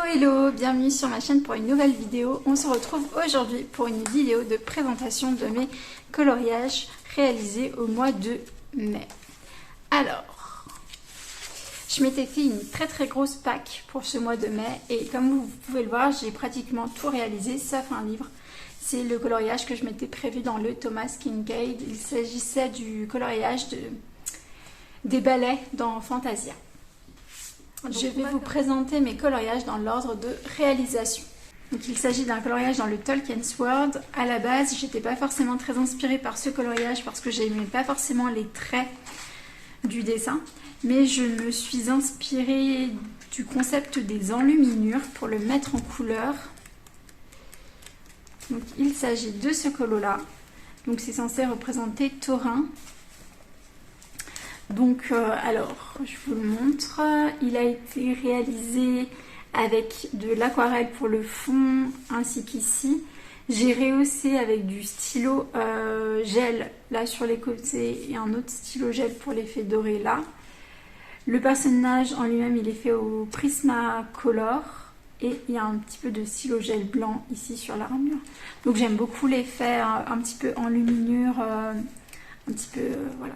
Hello, bienvenue sur ma chaîne pour une nouvelle vidéo. On se retrouve aujourd'hui pour une vidéo de présentation de mes coloriages réalisés au mois de mai. Alors, je m'étais fait une très grosse pack pour ce mois de mai et comme vous pouvez le voir, j'ai pratiquement tout réalisé sauf un livre. C'est le coloriage que je m'étais prévu dans le Thomas Kincaid. Il s'agissait du coloriage des balais dans Fantasia. Je vais vous présenter mes coloriages dans l'ordre de réalisation. Donc, il s'agit d'un coloriage dans le Tolkien's World. À la base, j'étais pas forcément très inspirée par ce coloriage parce que j'aimais pas forcément les traits du dessin. Mais je me suis inspirée du concept des enluminures pour le mettre en couleur. Donc, il s'agit de ce colo-là. Donc, c'est censé représenter Thorin. Donc, alors, je vous le montre. Il a été réalisé avec de l'aquarelle pour le fond, ainsi qu'ici. J'ai rehaussé avec du stylo gel là sur les côtés et un autre stylo gel pour l'effet doré là. Le personnage en lui-même, il est fait au Prismacolor et il y a un petit peu de stylo gel blanc ici sur l'armure. Donc, j'aime beaucoup l'effet un petit peu enluminure, un petit peu, voilà.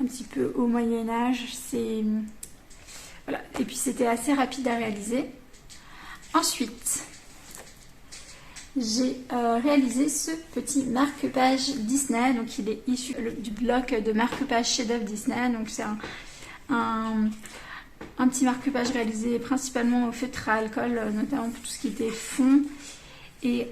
Un petit peu au Moyen-Âge, c'est voilà. Et puis c'était assez rapide à réaliser. Ensuite, j'ai réalisé ce petit marque-page Disney. Donc il est issu du bloc de marque-page chef-d'œuvre Disney. Donc c'est un petit marque-page réalisé principalement au feutre à alcool, notamment pour tout ce qui était fond. Et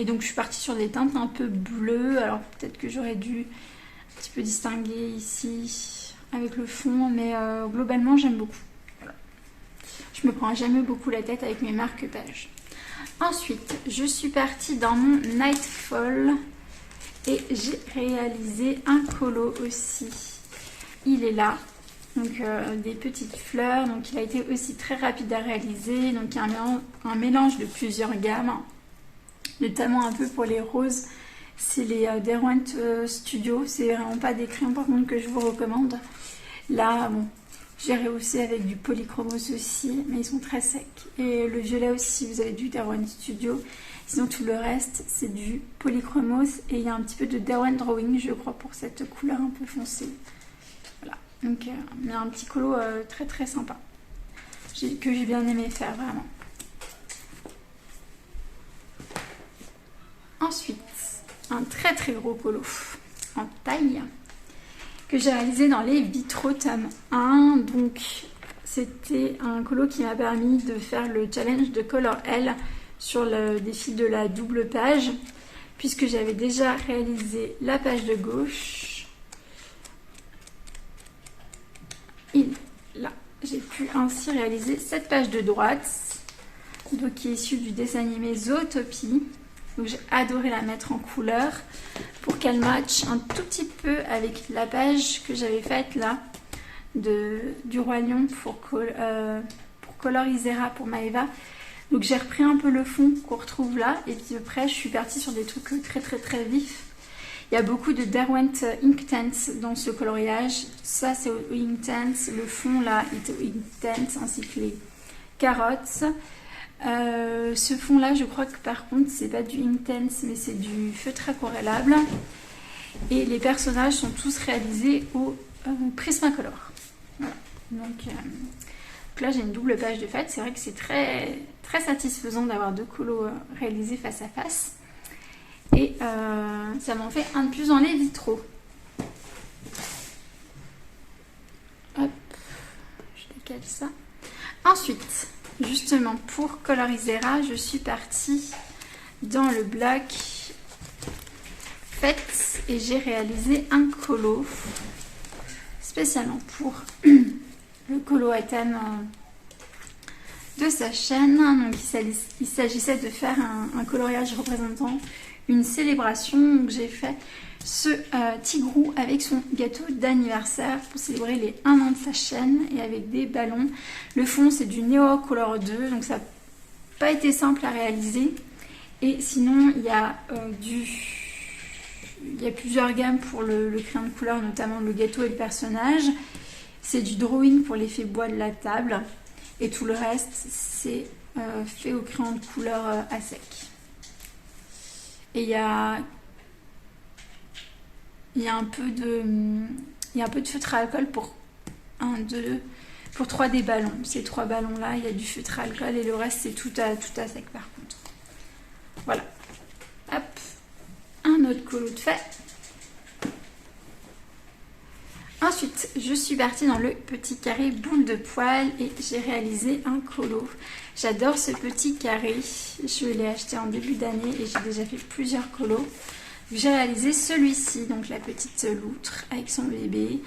donc je suis partie sur des teintes un peu bleues. Alors peut-être que j'aurais dû un petit peu distinguer ici avec le fond, mais globalement j'aime beaucoup. Voilà. Je me prends jamais beaucoup la tête avec mes marque-pages. Ensuite, je suis partie dans mon Nightfall et j'ai réalisé un colo aussi. Il est là, donc des petites fleurs. Donc il a été aussi très rapide à réaliser. Donc il y a un mélange de plusieurs gammes, notamment un peu pour les roses. C'est les Derwent Studio, c'est vraiment pas des crayons par contre que je vous recommande. Là, bon, j'ai rehaussé avec du polychromos aussi, mais ils sont très secs. Et le violet aussi, vous avez du Derwent Studio. Sinon tout le reste, c'est du polychromos et il y a un petit peu de Derwent Drawing, je crois, pour cette couleur un peu foncée. Voilà, donc il y a un petit colo très sympa, que j'ai bien aimé faire vraiment. Ensuite, un très gros colo en taille que j'ai réalisé dans les vitraux tome 1. Donc c'était un colo qui m'a permis de faire le challenge de Color L sur le défi de la double page, puisque j'avais déjà réalisé la page de gauche. Et là, j'ai pu ainsi réaliser cette page de droite, donc qui est issue du dessin animé Zootopie. Donc j'ai adoré la mettre en couleur pour qu'elle matche un tout petit peu avec la page que j'avais faite là du Roi Lion pour Color Isera pour Maeva. Donc j'ai repris un peu le fond qu'on retrouve là et puis après je suis partie sur des trucs très vifs. Il y a beaucoup de Derwent Inktense dans ce coloriage. Ça c'est au Inktense, le fond là est au Inktense ainsi que les carottes. Ce fond là je crois que par contre c'est pas du Inktense mais c'est du feutre aquarellable et les personnages sont tous réalisés au Prismacolor. Voilà. Donc là j'ai une double page de fait. C'est vrai que c'est très satisfaisant d'avoir deux colos réalisés face à face et ça m'en fait un de plus dans les vitraux. Hop, je décale ça. Ensuite, justement pour Color Isera, je suis partie dans le bloc Fête et j'ai réalisé un colo spécialement pour le colo à thème de sa chaîne. Donc il s'agissait de faire un coloriage représentant une célébration. Donc j'ai fait ce tigrou avec son gâteau d'anniversaire pour célébrer les 1 an de sa chaîne et avec des ballons. Le fond c'est du Neo Color 2, donc ça n'a pas été simple à réaliser. Et sinon il y a plusieurs gammes pour le crayon de couleur, notamment le gâteau et le personnage. C'est du drawing pour l'effet bois de la table. Et tout le reste, c'est fait au crayon de couleur à sec. Et il y a un peu de feutre à alcool pour 3 des ballons. Ces 3 ballons là, il y a du feutre à alcool et le reste c'est tout à sec par contre. Voilà. Hop. Un autre colo de fait. Ensuite, je suis partie dans le petit carré boule de poil et j'ai réalisé un colo. J'adore ce petit carré. Je l'ai acheté en début d'année et j'ai déjà fait plusieurs colos. J'ai réalisé celui-ci, donc la petite loutre avec son bébé.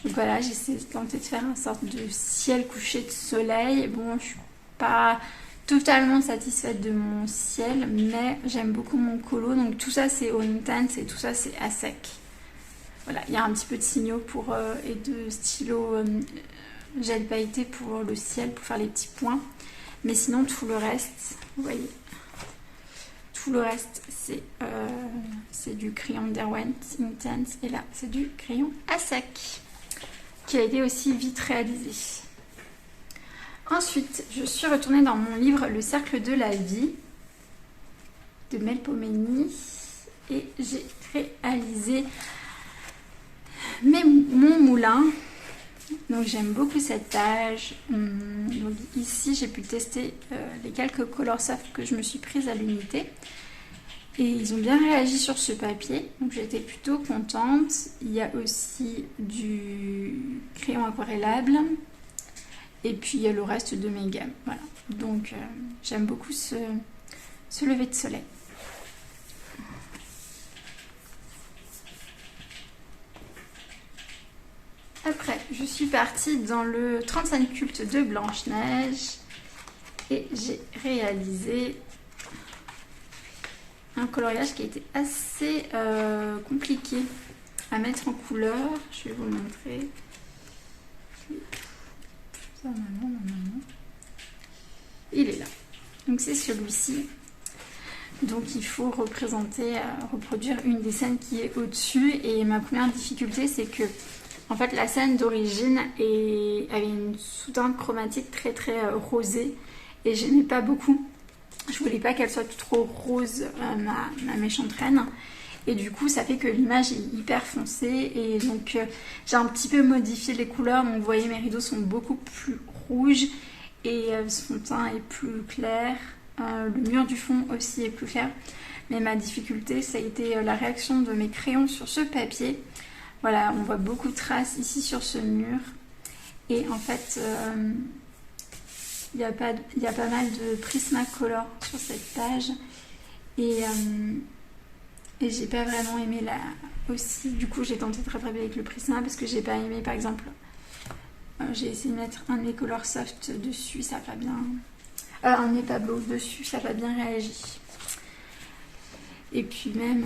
Donc voilà, j'ai tenté de faire une sorte de ciel couché de soleil. Bon, je suis pas totalement satisfaite de mon ciel, mais j'aime beaucoup mon colo. Donc tout ça c'est on intense et tout ça c'est à sec. Voilà, il y a un petit peu de signaux et de stylo gel pailleté pour le ciel, pour faire les petits points. Mais sinon, tout le reste, vous voyez, tout le reste, c'est du crayon Derwent Intense. Et là, c'est du crayon à sec, qui a été aussi vite réalisé. Ensuite, je suis retournée dans mon livre Le Cercle de la Vie, de Melpomene. Et j'ai réalisé mon moulin. Donc j'aime beaucoup cette page. Donc ici j'ai pu tester les quelques Colorsoft que je me suis prise à l'unité et ils ont bien réagi sur ce papier, donc j'étais plutôt contente. Il y a aussi du crayon aquarellable et puis il y a le reste de mes gammes. Voilà, donc j'aime beaucoup ce lever de soleil. Après, je suis partie dans le 35 cultes de Blanche-Neige et j'ai réalisé un coloriage qui a été assez compliqué à mettre en couleur. Je vais vous le montrer. Il est là. Donc c'est celui-ci. Donc il faut reproduire une des scènes qui est au-dessus. Et ma première difficulté, c'est que en fait, la scène d'origine avait une sous-teinte chromatique très très rosée et j'aimais pas beaucoup. Je voulais pas qu'elle soit trop rose, ma méchante reine. Et du coup, ça fait que l'image est hyper foncée et donc j'ai un petit peu modifié les couleurs. Donc vous voyez, mes rideaux sont beaucoup plus rouges et son teint est plus clair. Le mur du fond aussi est plus clair. Mais ma difficulté, ça a été la réaction de mes crayons sur ce papier. Voilà, on voit beaucoup de traces ici sur ce mur. Et en fait, il y a pas mal de Prismacolor sur cette page. Et j'ai pas vraiment aimé aussi. Du coup, j'ai tenté de rattraper avec le Prisma parce que j'ai pas aimé, par exemple, j'ai essayé de mettre un de mes Colorsoft dessus, ça n'a pas bien... un de mes Pablo dessus, ça n'a pas bien réagi. Et puis même...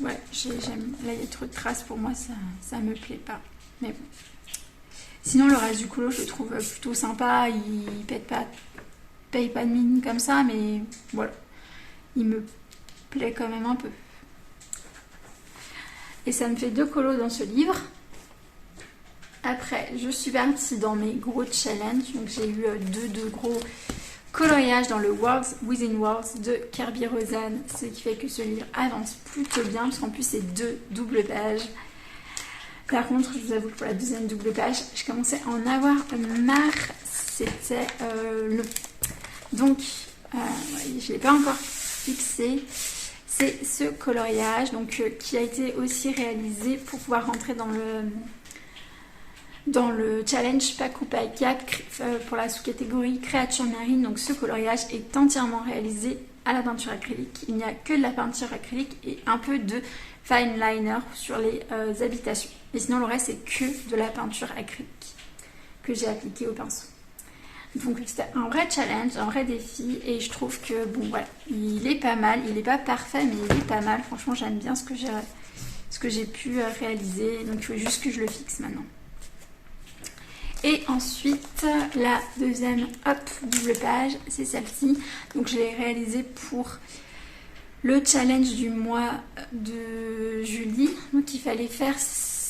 ouais, j'aime. Là, il y a trop de traces pour moi, ça me plaît pas. Mais bon. Sinon, le reste du colo, je le trouve plutôt sympa. Il paye pas de mine comme ça, mais voilà. Il me plaît quand même un peu. Et ça me fait 2 colos dans ce livre. Après, je suis partie dans mes gros challenges. Donc, j'ai eu deux gros coloriage dans le Worlds Within Worlds de Kerby Rosanne, ce qui fait que ce livre avance plutôt bien parce qu'en plus c'est 2 doubles pages. Par contre, je vous avoue que pour la deuxième double page, je commençais à en avoir marre, c'était long. Donc, je ne l'ai pas encore fixé. C'est ce coloriage donc, qui a été aussi réalisé pour pouvoir rentrer dans le challenge Pakupaika pour la sous-catégorie créature marine. Donc ce coloriage est entièrement réalisé à la peinture acrylique. Il n'y a que de la peinture acrylique et un peu de fine liner sur les habitations. Et sinon le reste c'est que de la peinture acrylique que j'ai appliquée au pinceau. Donc c'était un vrai challenge, un vrai défi et je trouve que bon voilà, il est pas mal, il n'est pas parfait mais il est pas mal. Franchement j'aime bien ce que j'ai pu réaliser. Donc il faut juste que je le fixe maintenant. Et ensuite, la deuxième double page, c'est celle-ci. Donc je l'ai réalisée pour le challenge du mois de juillet. Donc il fallait faire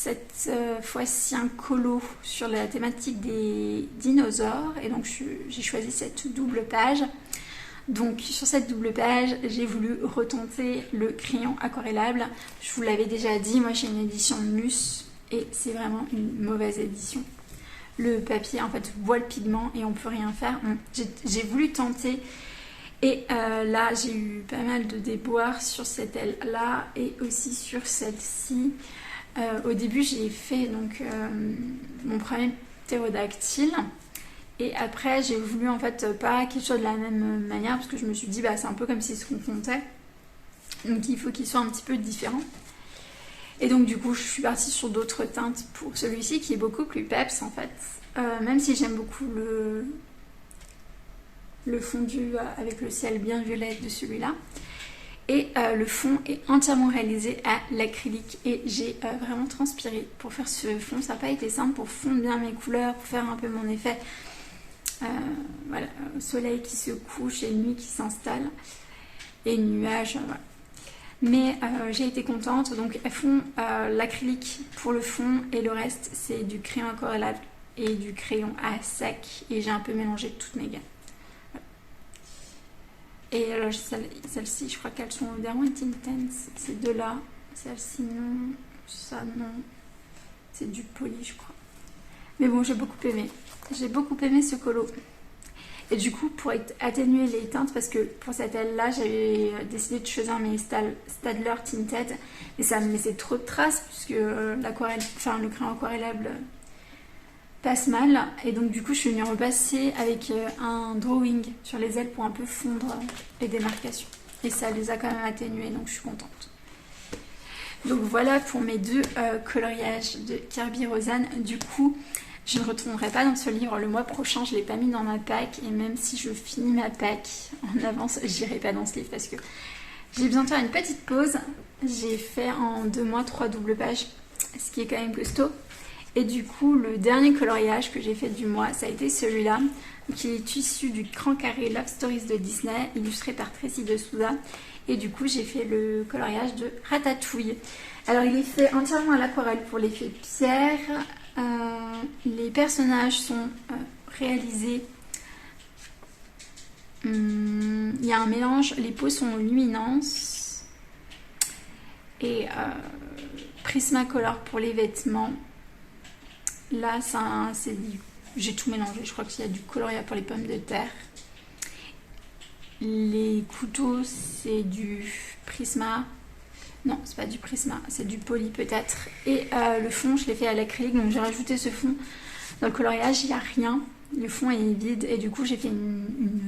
cette fois-ci un colo sur la thématique des dinosaures. Et donc j'ai choisi cette double page. Donc sur cette double page, j'ai voulu retenter le crayon aquarellable. Je vous l'avais déjà dit, moi j'ai une édition Mus et c'est vraiment une mauvaise édition. Le papier en fait voit le pigment et on peut rien faire. J'ai voulu tenter et là j'ai eu pas mal de déboires sur cette aile là et aussi sur celle-ci. Au début j'ai fait donc mon premier ptérodactyle. Et après, j'ai voulu en fait pas qu'il soit de la même manière parce que je me suis dit bah c'est un peu comme s'ils se confrontaient. Donc il faut qu'il soit un petit peu différent. Et donc du coup, je suis partie sur d'autres teintes pour celui-ci qui est beaucoup plus peps en fait. Même si j'aime beaucoup le fondu avec le ciel bien violet de celui-là. Et le fond est entièrement réalisé à l'acrylique et j'ai vraiment transpiré pour faire ce fond. Ça n'a pas été simple pour fondre bien mes couleurs, pour faire un peu mon effet. Voilà, soleil qui se couche et nuit qui s'installe et nuages, voilà. Mais j'ai été contente. Donc elles font l'acrylique pour le fond et le reste c'est du crayon aquarellable et du crayon à sec et j'ai un peu mélangé toutes mes gammes. Voilà. Et alors celle-ci je crois qu'elles sont Derwent Intense, ces deux là, celle-ci non, ça non, c'est du poli je crois. Mais bon, j'ai beaucoup aimé. J'ai beaucoup aimé ce colo. Et du coup, pour atténuer les teintes, parce que pour cette aile-là, j'avais décidé de choisir mes Staedtler Tinted. Et ça me laissait trop de traces, puisque le crayon aquarellable passe mal. Et donc du coup, je suis venue repasser avec un drawing sur les ailes pour un peu fondre les démarcations. Et ça les a quand même atténuées, donc je suis contente. Donc voilà pour mes deux coloriages de Kerby Rosanne. Du coup, je ne retournerai pas dans ce livre le mois prochain, je ne l'ai pas mis dans ma pack. Et même si je finis ma pack en avance, j'irai pas dans ce livre parce que j'ai besoin de faire une petite pause. J'ai fait en 2 mois 3 doubles pages, ce qui est quand même costaud. Et du coup, le dernier coloriage que j'ai fait du mois, ça a été celui-là, qui est issu du Cran Carré Love Stories de Disney, illustré par Tracy de Souza. Et du coup, j'ai fait le coloriage de Ratatouille. Alors, il est fait entièrement à l'aquarelle pour l'effet pierre. Les personnages sont réalisés. Il y a un mélange, les peaux sont luminances. Et Prismacolor pour les vêtements. Là, j'ai tout mélangé. Je crois qu'il y a du coloria pour les pommes de terre. Les couteaux, c'est du Prisma. Non, c'est pas du Prisma, c'est du Poly peut-être. Et le fond, je l'ai fait à l'acrylique, donc j'ai rajouté ce fond. Dans le coloriage, il n'y a rien. Le fond est vide et du coup, j'ai fait une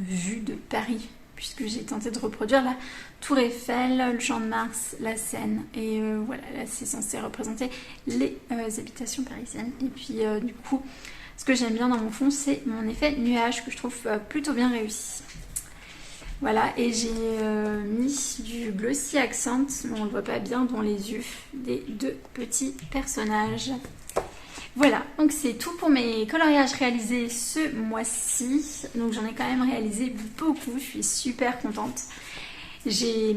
vue de Paris, puisque j'ai tenté de reproduire la Tour Eiffel, le Champ de Mars, la Seine. Et voilà, là, c'est censé représenter les habitations parisiennes. Et puis, du coup, ce que j'aime bien dans mon fond, c'est mon effet nuage, que je trouve plutôt bien réussi. Voilà, et j'ai mis du Glossy Accent, mais on ne le voit pas bien dans les yeux des deux petits personnages. Voilà, donc c'est tout pour mes coloriages réalisés ce mois-ci. Donc j'en ai quand même réalisé beaucoup, je suis super contente. J'ai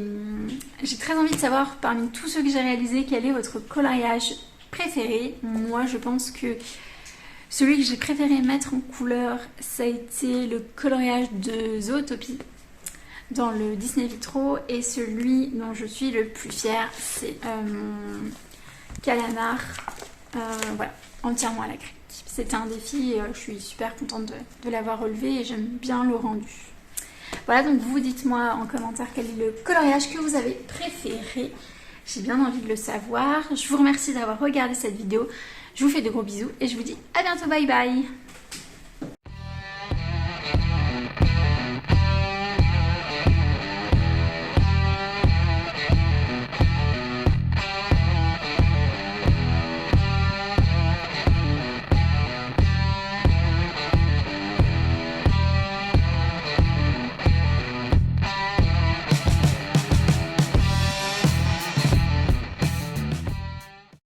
très envie de savoir parmi tous ceux que j'ai réalisés quel est votre coloriage préféré. Moi je pense que celui que j'ai préféré mettre en couleur, ça a été le coloriage de Zootopie dans le Disney Vitro, et celui dont je suis le plus fière, c'est mon calamar, voilà, entièrement à l'acrylique. C'était un défi et je suis super contente de l'avoir relevé et j'aime bien le rendu. Voilà, donc vous dites-moi en commentaire quel est le coloriage que vous avez préféré. J'ai bien envie de le savoir. Je vous remercie d'avoir regardé cette vidéo. Je vous fais de gros bisous et je vous dis à bientôt, bye bye.